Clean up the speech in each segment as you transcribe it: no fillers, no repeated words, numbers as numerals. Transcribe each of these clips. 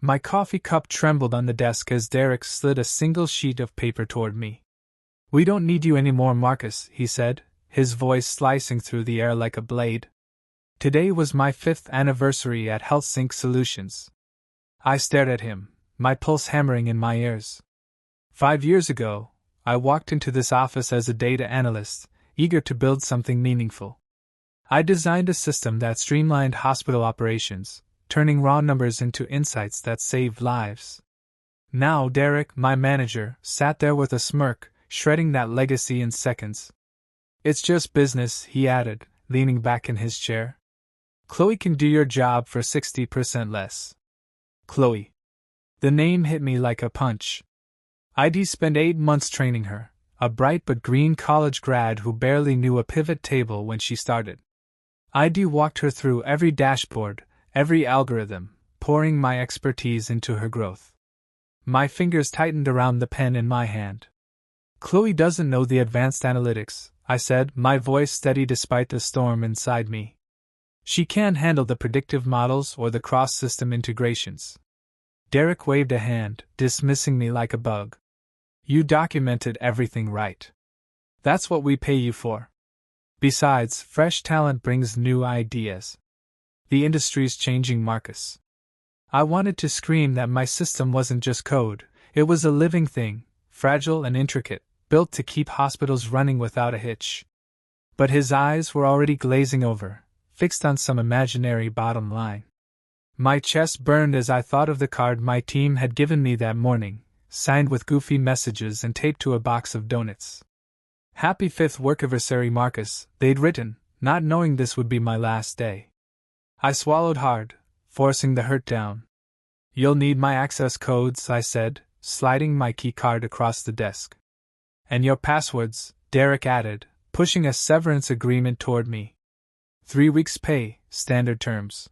My coffee cup trembled on the desk as Derek slid a single sheet of paper toward me. "We don't need you anymore, Marcus," he said, his voice slicing through the air like a blade. Today was my 5th anniversary at HealthSync Solutions. I stared at him, my pulse hammering in my ears. 5 years ago, I walked into this office as a data analyst, eager to build something meaningful. I designed a system that streamlined hospital operations, turning raw numbers into insights that saved lives. Now Derek, my manager, sat there with a smirk, shredding that legacy in seconds. "It's just business," he added, leaning back in his chair. "Chloe can do your job for 60% less." Chloe. The name hit me like a punch. I'd spent 8 months training her, a bright but green college grad who barely knew a pivot table when she started. I'd walked her through every dashboard, every algorithm, pouring my expertise into her growth. My fingers tightened around the pen in my hand. "Chloe doesn't know the advanced analytics," I said, my voice steady despite the storm inside me. "She can't handle the predictive models or the cross-system integrations." Derek waved a hand, dismissing me like a bug. "You documented everything right. That's what we pay you for. Besides, fresh talent brings new ideas. The industry's changing, Marcus." I wanted to scream that my system wasn't just code, it was a living thing, fragile and intricate, built to keep hospitals running without a hitch. But his eyes were already glazing over, fixed on some imaginary bottom line. My chest burned as I thought of the card my team had given me that morning, signed with goofy messages and taped to a box of donuts. "Happy 5th workiversary, Marcus," they'd written, not knowing this would be my last day. I swallowed hard, forcing the hurt down. "You'll need my access codes," I said, sliding my keycard across the desk. "And your passwords," Derek added, pushing a severance agreement toward me. 3 weeks' pay, standard terms.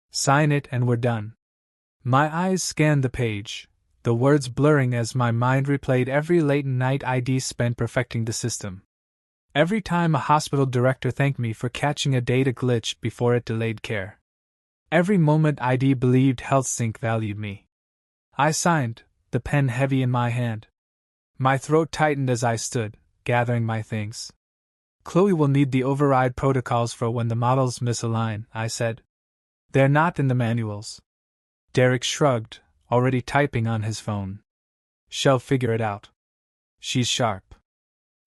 Sign it and we're done. My eyes scanned the page, the words blurring as my mind replayed every late night I'd spent perfecting the system. Every time a hospital director thanked me for catching a data glitch before it delayed care. Every moment I'd believed HealthSync valued me. I signed, the pen heavy in my hand. My throat tightened as I stood, gathering my things. "Chloe will need the override protocols for when the models misalign," I said. "They're not in the manuals." Derek shrugged, already typing on his phone. "She'll figure it out. She's sharp."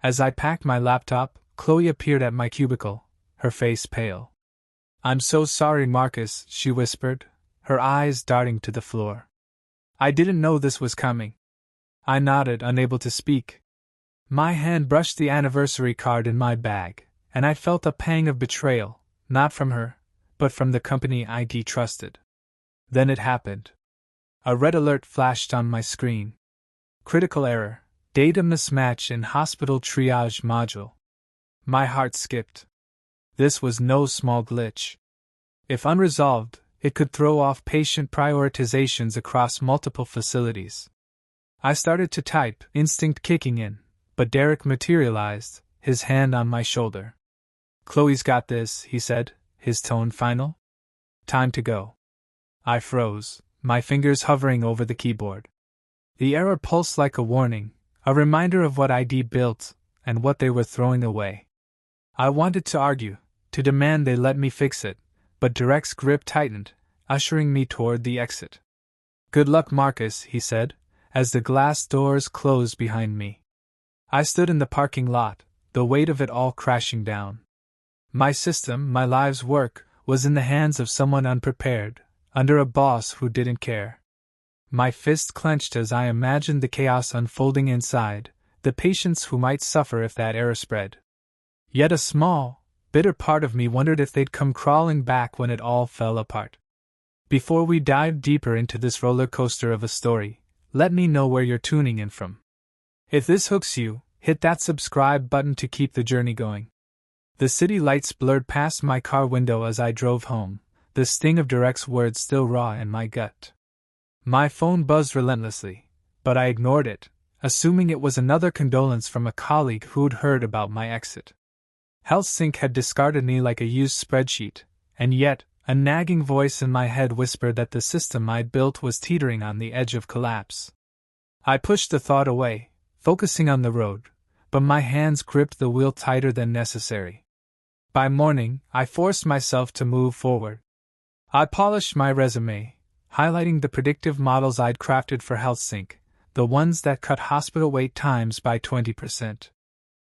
As I packed my laptop, Chloe appeared at my cubicle, her face pale. "I'm so sorry, Marcus," she whispered, her eyes darting to the floor. "I didn't know this was coming." I nodded, unable to speak. My hand brushed the anniversary card in my bag, and I felt a pang of betrayal, not from her, but from the company I'd trusted. Then it happened. A red alert flashed on my screen. "Critical error. Data mismatch in hospital triage module." My heart skipped. This was no small glitch. If unresolved, it could throw off patient prioritizations across multiple facilities. I started to type, instinct kicking in, but Derek materialized, his hand on my shoulder. "Chloe's got this," he said, his tone final. "Time to go." I froze, my fingers hovering over the keyboard. The error pulsed like a warning, a reminder of what I'd built, and what they were throwing away. I wanted to argue, to demand they let me fix it, but Derek's grip tightened, ushering me toward the exit. "Good luck, Marcus," he said, as the glass doors closed behind me. I stood in the parking lot, the weight of it all crashing down. My system, my life's work, was in the hands of someone unprepared, under a boss who didn't care. My fist clenched as I imagined the chaos unfolding inside, the patients who might suffer if that error spread. Yet a small, bitter part of me wondered if they'd come crawling back when it all fell apart. Before we dive deeper into this roller coaster of a story, let me know where you're tuning in from. If this hooks you, hit that subscribe button to keep the journey going. The city lights blurred past my car window as I drove home, the sting of Derek's words still raw in my gut. My phone buzzed relentlessly, but I ignored it, assuming it was another condolence from a colleague who'd heard about my exit. HealthSync had discarded me like a used spreadsheet, and yet, A nagging voice in my head whispered that the system I'd built was teetering on the edge of collapse. I pushed the thought away, focusing on the road, but my hands gripped the wheel tighter than necessary. By morning, I forced myself to move forward. I polished my resume, highlighting the predictive models I'd crafted for HealthSync, the ones that cut hospital wait times by 20%.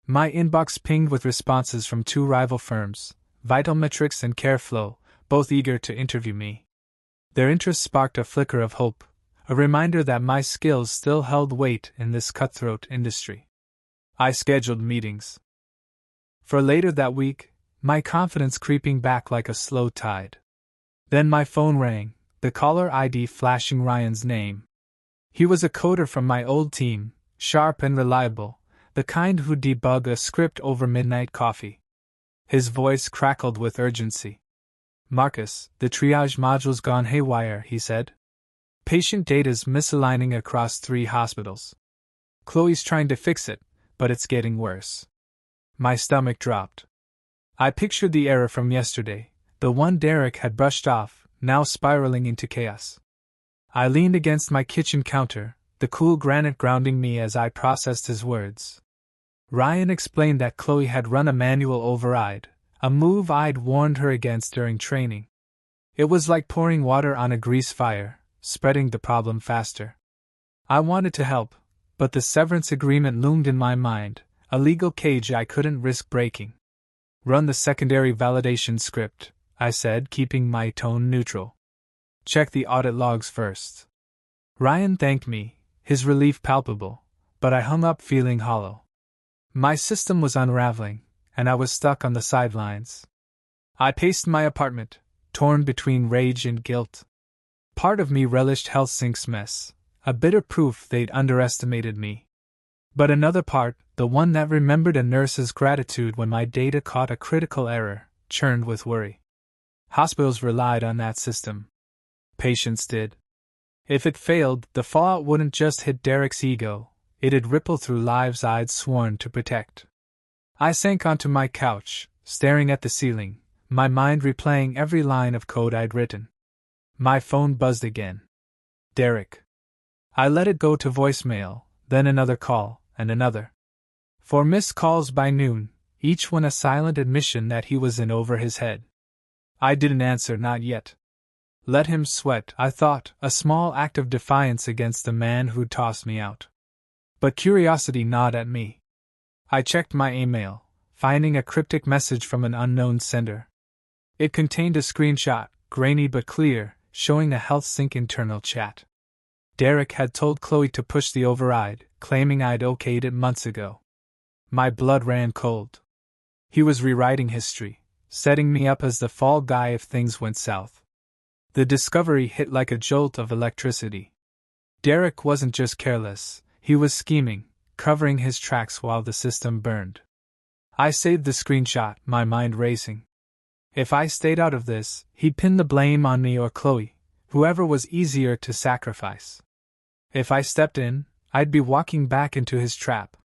My inbox pinged with responses from 2 rival firms, Vitalmetrics and CareFlow, both eager to interview me. Their interest sparked a flicker of hope, a reminder that my skills still held weight in this cutthroat industry. I scheduled meetings. For later that week, my confidence creeping back like a slow tide. Then my phone rang, the caller ID flashing Ryan's name. He was a coder from my old team, sharp and reliable, the kind who'd debug a script over midnight coffee. His voice crackled with urgency. "Marcus, the triage module's gone haywire," he said. "Patient data's misaligning across 3 hospitals. Chloe's trying to fix it, but it's getting worse." My stomach dropped. I pictured the error from yesterday, the one Derek had brushed off, now spiraling into chaos. I leaned against my kitchen counter, the cool granite grounding me as I processed his words. Ryan explained that Chloe had run a manual override, a move I'd warned her against during training. It was like pouring water on a grease fire, spreading the problem faster. I wanted to help, but the severance agreement loomed in my mind, a legal cage I couldn't risk breaking. "Run the secondary validation script," I said, keeping my tone neutral. "Check the audit logs first." Ryan thanked me, his relief palpable, but I hung up feeling hollow. My system was unraveling, and I was stuck on the sidelines. I paced my apartment, torn between rage and guilt. Part of me relished HealthSync's mess, a bitter proof they'd underestimated me. But another part, the one that remembered a nurse's gratitude when my data caught a critical error, churned with worry. Hospitals relied on that system. Patients did. If it failed, the fallout wouldn't just hit Derek's ego, it'd ripple through lives I'd sworn to protect. I sank onto my couch, staring at the ceiling, my mind replaying every line of code I'd written. My phone buzzed again. Derek. I let it go to voicemail, then another call, and another. 4 missed calls by noon, each one a silent admission that he was in over his head. I didn't answer, not yet. Let him sweat, I thought, a small act of defiance against the man who'd tossed me out. But curiosity gnawed at me. I checked my email, finding a cryptic message from an unknown sender. It contained a screenshot, grainy but clear, showing a HealthSync internal chat. Derek had told Chloe to push the override, claiming I'd okayed it months ago. My blood ran cold. He was rewriting history, setting me up as the fall guy if things went south. The discovery hit like a jolt of electricity. Derek wasn't just careless, he was scheming, covering his tracks while the system burned. I saved the screenshot, my mind racing. If I stayed out of this, he'd pin the blame on me or Chloe, whoever was easier to sacrifice. If I stepped in, I'd be walking back into his trap.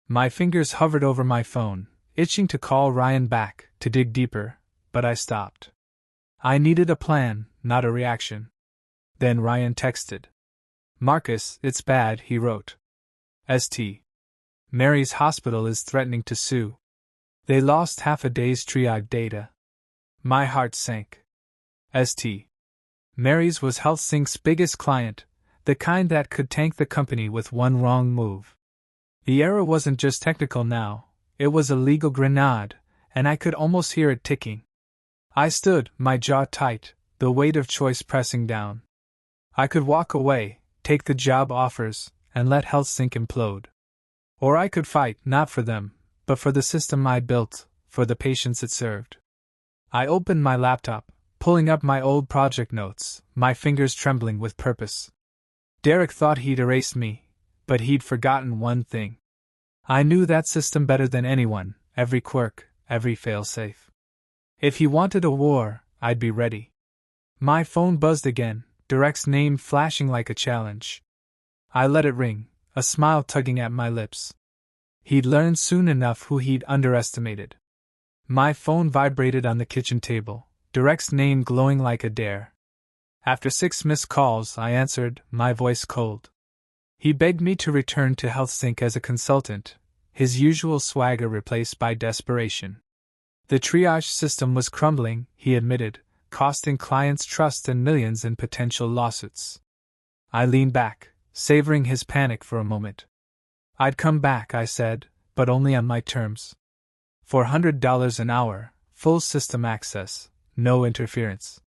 My fingers hovered over my phone, itching to call Ryan back, to dig deeper, but I stopped. I needed a plan, not a reaction. Then Ryan texted. "Marcus, it's bad," he wrote. "St. Mary's Hospital is threatening to sue. They lost half a day's triage data." My heart sank. St. Mary's was HealthSync's biggest client, the kind that could tank the company with one wrong move. The error wasn't just technical now, it was a legal grenade, and I could almost hear it ticking. I stood, my jaw tight, the weight of choice pressing down. I could walk away, take the job offers, and let HealthSync implode. Or I could fight, not for them, but for the system I'd built, for the patients it served. I opened my laptop, pulling up my old project notes, my fingers trembling with purpose. Derek thought he'd erased me, but he'd forgotten one thing. I knew that system better than anyone, every quirk, every failsafe. If he wanted a war, I'd be ready. My phone buzzed again, Derek's name flashing like a challenge. I let it ring, a smile tugging at my lips. He'd learned soon enough who he'd underestimated. My phone vibrated on the kitchen table, Derek's name glowing like a dare. After 6 missed calls, I answered, my voice cold. He begged me to return to HealthSync as a consultant, his usual swagger replaced by desperation. The triage system was crumbling, he admitted, costing clients trust and millions in potential lawsuits. I leaned back, savoring his panic for a moment. I'd come back, I said, but only on my terms. $400 an hour, full system access, no interference.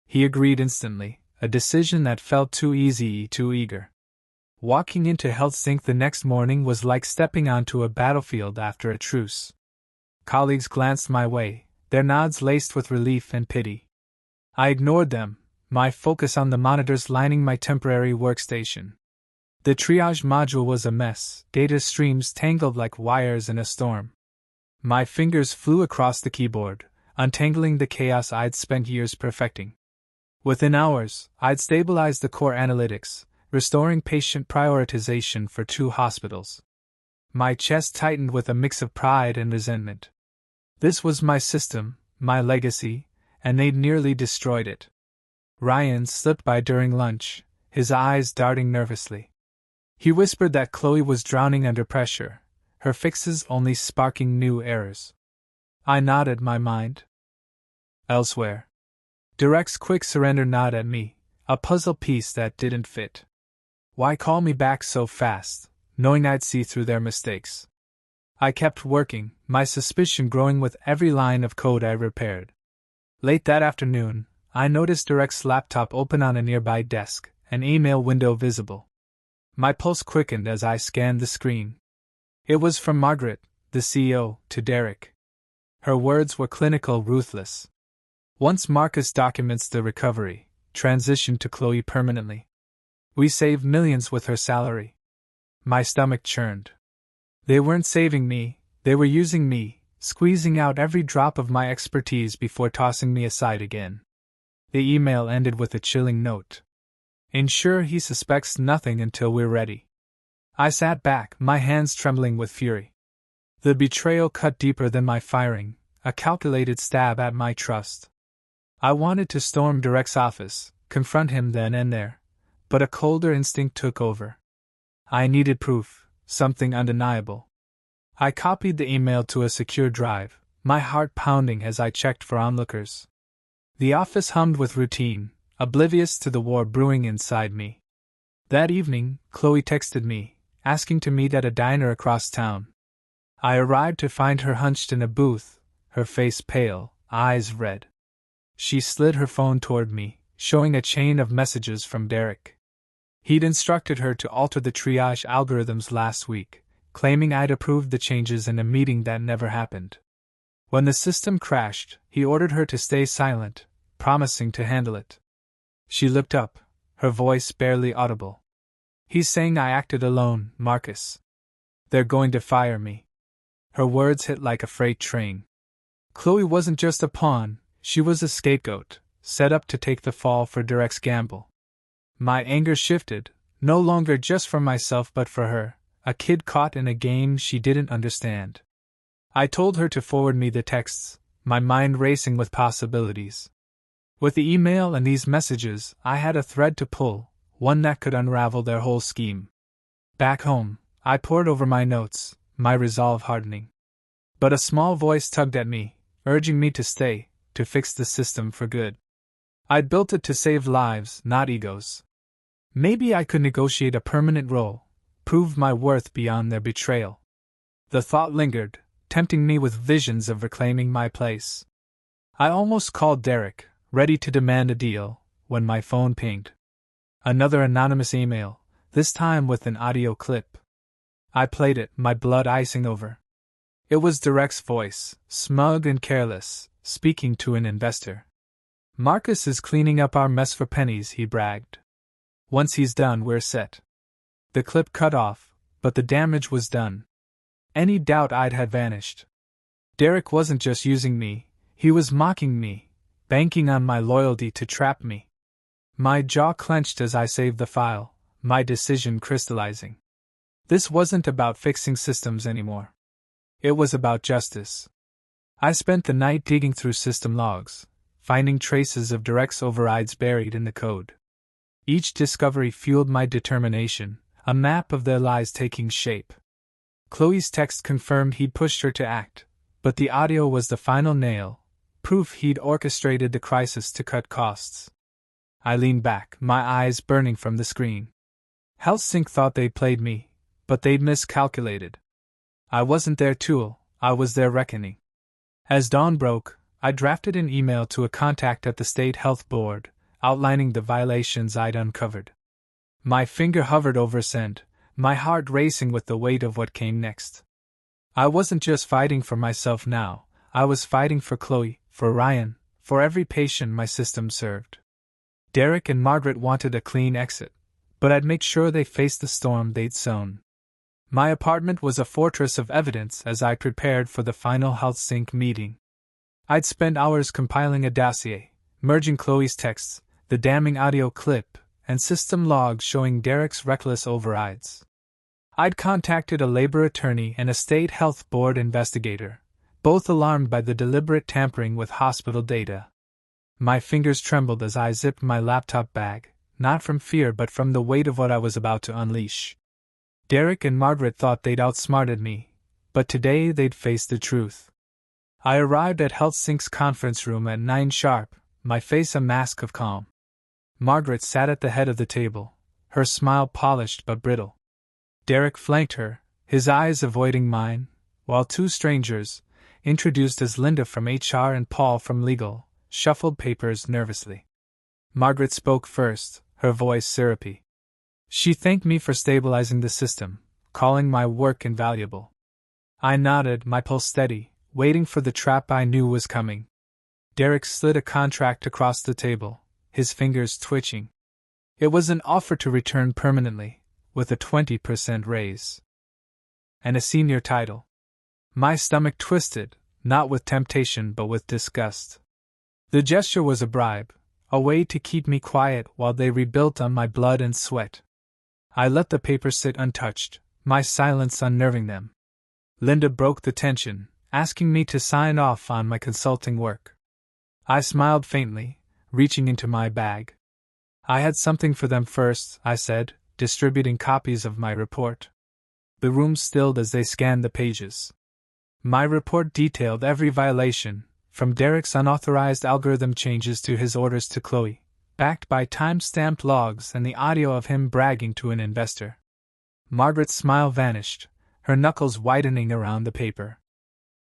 He agreed instantly, a decision that felt too easy, too eager. Walking into HealthSync the next morning was like stepping onto a battlefield after a truce. Colleagues glanced my way, their nods laced with relief and pity. I ignored them, my focus on the monitors lining my temporary workstation. The triage module was a mess, data streams tangled like wires in a storm. My fingers flew across the keyboard, untangling the chaos I'd spent years perfecting. Within hours, I'd stabilized the core analytics, restoring patient prioritization for 2 hospitals. My chest tightened with a mix of pride and resentment. This was my system, my legacy, and they'd nearly destroyed it. Ryan slipped by during lunch, his eyes darting nervously. He whispered that Chloe was drowning under pressure, her fixes only sparking new errors. I nodded, my mind elsewhere. Derek's quick surrender nod at me, a puzzle piece that didn't fit. Why call me back so fast, knowing I'd see through their mistakes? I kept working, my suspicion growing with every line of code I repaired. Late that afternoon, I noticed Derek's laptop open on a nearby desk, an email window visible. My pulse quickened as I scanned the screen. It was from Margaret, the CEO, to Derek. Her words were clinical, ruthless. Once Marcus documents the recovery, transition to Chloe permanently. We saved millions with her salary. My stomach churned. They weren't saving me, they were using me, squeezing out every drop of my expertise before tossing me aside again. The email ended with a chilling note. Ensure he suspects nothing until we're ready. I sat back, my hands trembling with fury. The betrayal cut deeper than my firing, a calculated stab at my trust. I wanted to storm Derek's office, confront him then and there, but a colder instinct took over. I needed proof, something undeniable. I copied the email to a secure drive, my heart pounding as I checked for onlookers. The office hummed with routine, oblivious to the war brewing inside me. That evening, Chloe texted me, asking to meet at a diner across town. I arrived to find her hunched in a booth, her face pale, eyes red. She slid her phone toward me, showing a chain of messages from Derek. He'd instructed her to alter the triage algorithms last week, claiming I'd approved the changes in a meeting that never happened. When the system crashed, he ordered her to stay silent, promising to handle it. She looked up, her voice barely audible. He's saying I acted alone, Marcus. They're going to fire me. Her words hit like a freight train. Chloe wasn't just a pawn, she was a scapegoat, set up to take the fall for Derek's gamble. My anger shifted, no longer just for myself but for her, a kid caught in a game she didn't understand. I told her to forward me the texts, my mind racing with possibilities. With the email and these messages, I had a thread to pull, one that could unravel their whole scheme. Back home, I pored over my notes, my resolve hardening. But a small voice tugged at me, urging me to stay, to fix the system for good. I'd built it to save lives, not egos. Maybe I could negotiate a permanent role, prove my worth beyond their betrayal. The thought lingered, tempting me with visions of reclaiming my place. I almost called Derek, ready to demand a deal, when my phone pinged. Another anonymous email, this time with an audio clip. I played it, my blood icing over. It was Derek's voice, smug and careless, speaking to an investor. Marcus is cleaning up our mess for pennies, he bragged. Once he's done, we're set. The clip cut off, but the damage was done. Any doubt I'd had vanished. Derek wasn't just using me, he was mocking me, banking on my loyalty to trap me. My jaw clenched as I saved the file, my decision crystallizing. This wasn't about fixing systems anymore. It was about justice. I spent the night digging through system logs, finding traces of Derek's overrides buried in the code. Each discovery fueled my determination, a map of their lies taking shape. Chloe's text confirmed he'd pushed her to act, but the audio was the final nail, proof he'd orchestrated the crisis to cut costs. I leaned back, my eyes burning from the screen. HealthSync thought they'd played me, but they'd miscalculated. I wasn't their tool, I was their reckoning. As dawn broke, I drafted an email to a contact at the State Health Board, outlining the violations I'd uncovered. My finger hovered over send, my heart racing with the weight of what came next. I wasn't just fighting for myself now, I was fighting for Chloe, for Ryan, for every patient my system served. Derek and Margaret wanted a clean exit, but I'd make sure they faced the storm they'd sown. My apartment was a fortress of evidence as I prepared for the final HealthSync meeting. I'd spent hours compiling a dossier, merging Chloe's texts, the damning audio clip, and system logs showing Derek's reckless overrides. I'd contacted a labor attorney and a state health board investigator, both alarmed by the deliberate tampering with hospital data. My fingers trembled as I zipped my laptop bag, not from fear but from the weight of what I was about to unleash. Derek and Margaret thought they'd outsmarted me, but today they'd face the truth. I arrived at HealthSync's conference room at 9 sharp, my face a mask of calm. Margaret sat at the head of the table, her smile polished but brittle. Derek flanked her, his eyes avoiding mine, while two strangers, introduced as Linda from HR and Paul from legal, shuffled papers nervously. Margaret spoke first, her voice syrupy. She thanked me for stabilizing the system, calling my work invaluable. I nodded, my pulse steady, waiting for the trap I knew was coming. Derek slid a contract across the table, his fingers twitching. It was an offer to return permanently, with a 20% raise. And a senior title. My stomach twisted, not with temptation but with disgust. The gesture was a bribe, a way to keep me quiet while they rebuilt on my blood and sweat. I let the paper sit untouched, my silence unnerving them. Linda broke the tension, asking me to sign off on my consulting work. I smiled faintly, reaching into my bag. I had something for them first, I said, distributing copies of my report. The room stilled as they scanned the pages. My report detailed every violation, from Derek's unauthorized algorithm changes to his orders to Chloe, backed by time-stamped logs and the audio of him bragging to an investor. Margaret's smile vanished, her knuckles widening around the paper.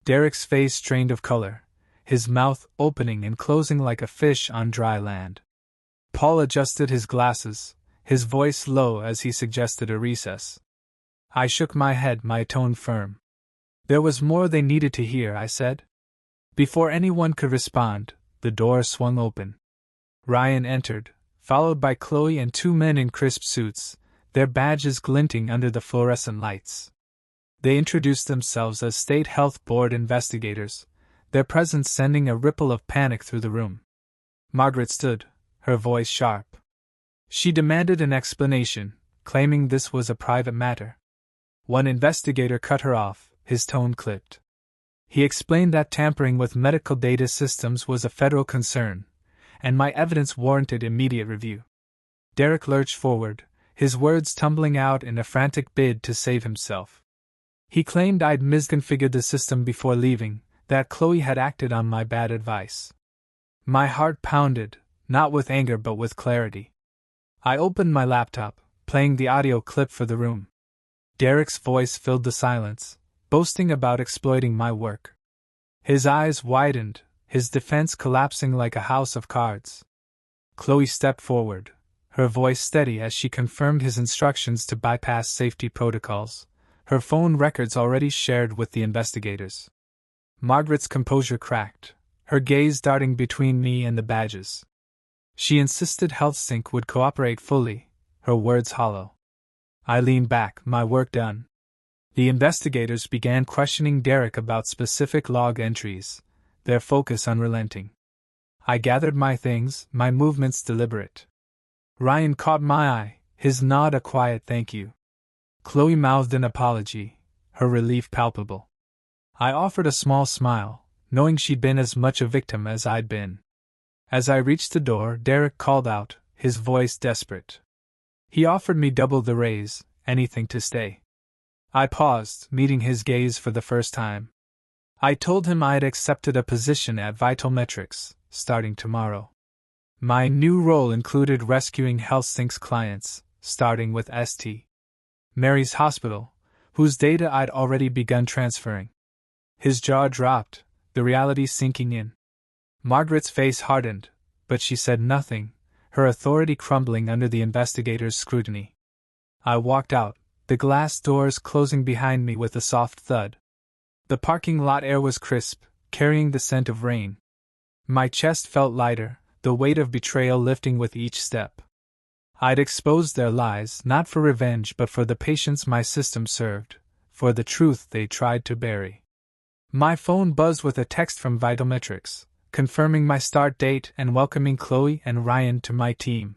Derek's face strained of color, his mouth opening and closing like a fish on dry land. Paul adjusted his glasses, his voice low as he suggested a recess. I shook my head, my tone firm. There was more they needed to hear, I said. Before anyone could respond, the door swung open. Ryan entered, followed by Chloe and two men in crisp suits, their badges glinting under the fluorescent lights. They introduced themselves as State Health Board investigators, their presence sending a ripple of panic through the room. Margaret stood, her voice sharp. She demanded an explanation, claiming this was a private matter. One investigator cut her off, his tone clipped. He explained that tampering with medical data systems was a federal concern, and my evidence warranted immediate review. Derek lurched forward, his words tumbling out in a frantic bid to save himself. He claimed I'd misconfigured the system before leaving, that Chloe had acted on my bad advice. My heart pounded, not with anger but with clarity. I opened my laptop, playing the audio clip for the room. Derek's voice filled the silence, boasting about exploiting my work. His eyes widened, his defense collapsing like a house of cards. Chloe stepped forward, her voice steady as she confirmed his instructions to bypass safety protocols, her phone records already shared with the investigators. Margaret's composure cracked, her gaze darting between me and the badges. She insisted HealthSync would cooperate fully, her words hollow. I leaned back, my work done. The investigators began questioning Derek about specific log entries, their focus unrelenting. I gathered my things, my movements deliberate. Ryan caught my eye, his nod a quiet thank you. Chloe mouthed an apology, her relief palpable. I offered a small smile, knowing she'd been as much a victim as I'd been. As I reached the door, Derek called out, his voice desperate. He offered me double the raise, anything to stay. I paused, meeting his gaze for the first time. I told him I had accepted a position at Vital Metrics, starting tomorrow. My new role included rescuing HealthSync's clients, starting with St. Mary's Hospital, whose data I'd already begun transferring. His jaw dropped, the reality sinking in. Margaret's face hardened, but she said nothing, her authority crumbling under the investigator's scrutiny. I walked out, the glass doors closing behind me with a soft thud. The parking lot air was crisp, carrying the scent of rain. My chest felt lighter, the weight of betrayal lifting with each step. I'd exposed their lies, not for revenge but for the patients my system served, for the truth they tried to bury. My phone buzzed with a text from Vital Metrics, confirming my start date and welcoming Chloe and Ryan to my team.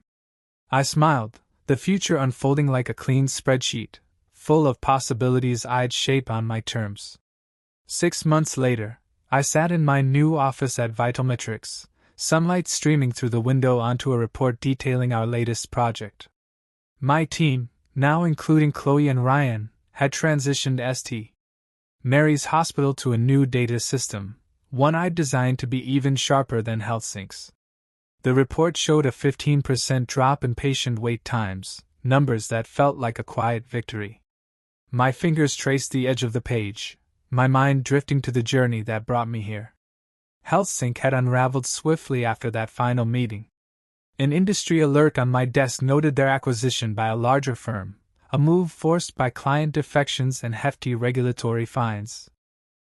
I smiled, the future unfolding like a clean spreadsheet, full of possibilities I'd shape on my terms. 6 months later, I sat in my new office at Vital Metrics, sunlight streaming through the window onto a report detailing our latest project. My team, now including Chloe and Ryan, had transitioned St. Mary's Hospital to a new data system, one I'd designed to be even sharper than HealthSync's. The report showed a 15% drop in patient wait times, numbers that felt like a quiet victory. My fingers traced the edge of the page, my mind drifting to the journey that brought me here. HealthSync had unraveled swiftly after that final meeting. An industry alert on my desk noted their acquisition by a larger firm, a move forced by client defections and hefty regulatory fines.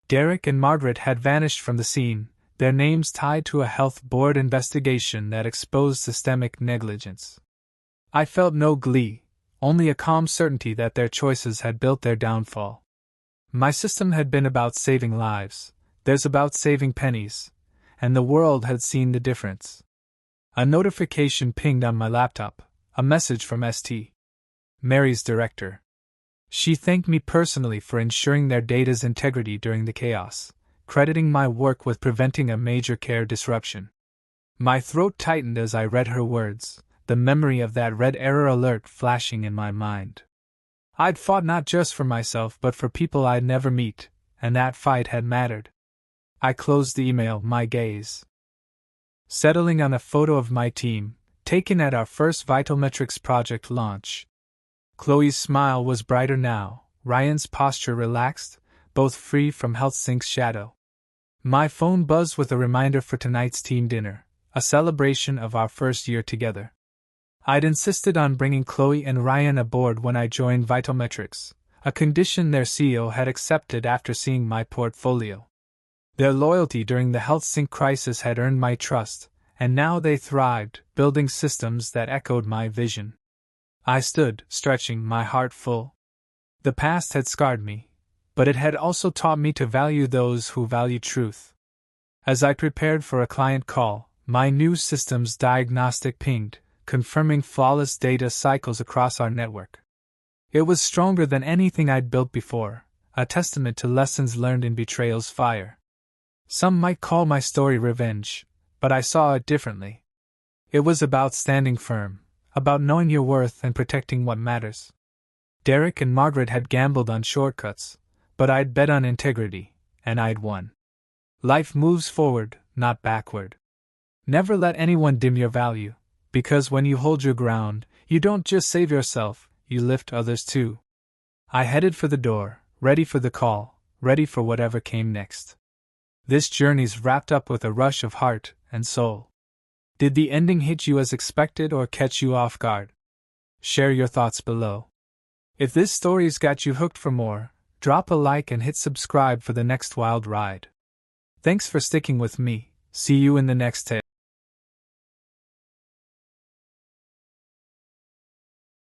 Derek and Margaret had vanished from the scene, their names tied to a health board investigation that exposed systemic negligence. I felt no glee, only a calm certainty that their choices had built their downfall. My system had been about saving lives, theirs about saving pennies, and the world had seen the difference. A notification pinged on my laptop, a message from St. Mary's director. She thanked me personally for ensuring their data's integrity during the chaos, crediting my work with preventing a major care disruption. My throat tightened as I read her words, the memory of that red error alert flashing in my mind. I'd fought not just for myself but for people I'd never meet, and that fight had mattered. I closed the email, my gaze settling on a photo of my team, taken at our first Vital Metrics project launch. Chloe's smile was brighter now, Ryan's posture relaxed, both free from HealthSync's shadow. My phone buzzed with a reminder for tonight's team dinner, a celebration of our first year together. I'd insisted on bringing Chloe and Ryan aboard when I joined Vital Metrics, a condition their CEO had accepted after seeing my portfolio. Their loyalty during the HealthSync crisis had earned my trust, and now they thrived, building systems that echoed my vision. I stood, stretching, my heart full. The past had scarred me, but it had also taught me to value those who value truth. As I prepared for a client call, my new system's diagnostic pinged, confirming flawless data cycles across our network. It was stronger than anything I'd built before, a testament to lessons learned in Betrayal's fire. Some might call my story revenge, but I saw it differently. It was about standing firm, about knowing your worth and protecting what matters. Derek and Margaret had gambled on shortcuts, but I'd bet on integrity, and I'd won. Life moves forward, not backward. Never let anyone dim your value, because when you hold your ground, you don't just save yourself, you lift others too. I headed for the door, ready for the call, ready for whatever came next. This journey's wrapped up with a rush of heart and soul. Did the ending hit you as expected or catch you off guard? Share your thoughts below. If this story's got you hooked for more, drop a like and hit subscribe for the next wild ride. Thanks for sticking with me. See you in the next tale.